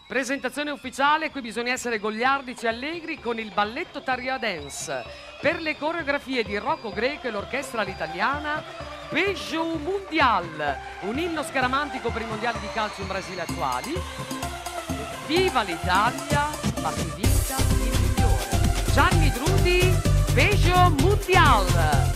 Presentazione ufficiale, qui bisogna essere goliardici e allegri con il balletto Taria Dance. Per le coreografie di Rocco Greco e l'orchestra all'italiana, Beijão Mundial, un inno scaramantico per i mondiali di calcio in Brasile attuali. Viva l'Italia, ma si vinca il migliore. Gianni Drudi, Beijão Mundial.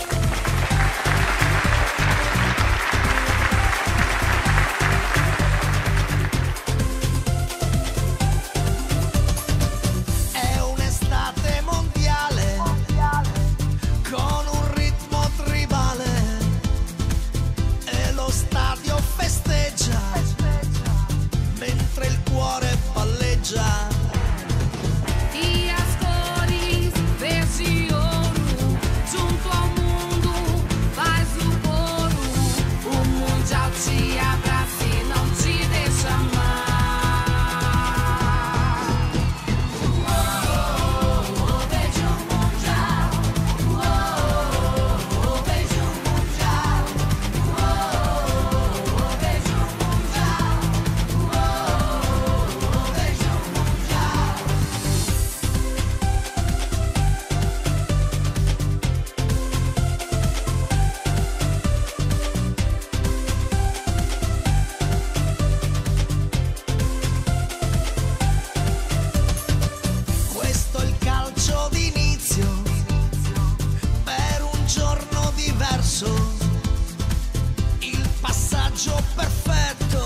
Perfetto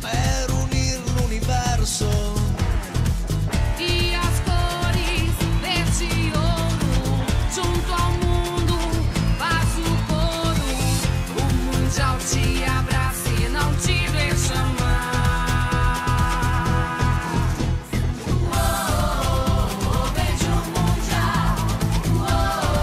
per unir l'universo. Diascoris desse ouro, junto ao mundo faz o coro. O mundial te abraça e não te deixa mais. Beijão mundial. Beijão mundial.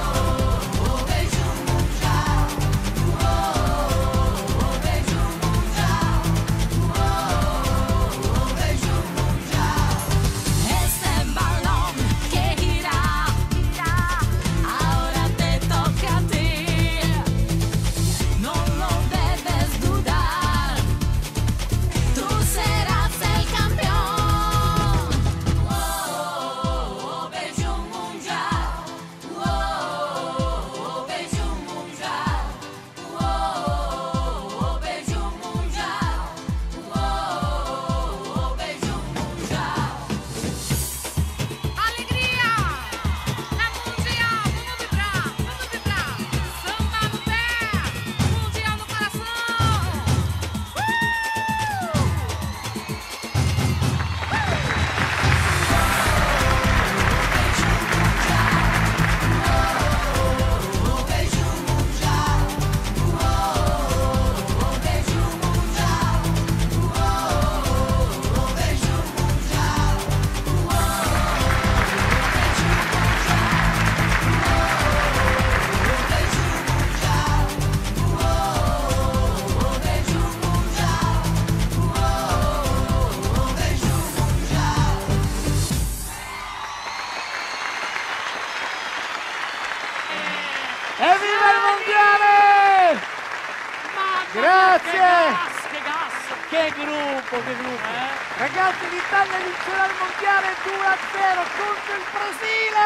Evviva il mondiale! Grazie! Che gas! Che gruppo, che gruppo! Ragazzi, l'Italia vincerà il mondiale 2-0 contro il Brasile!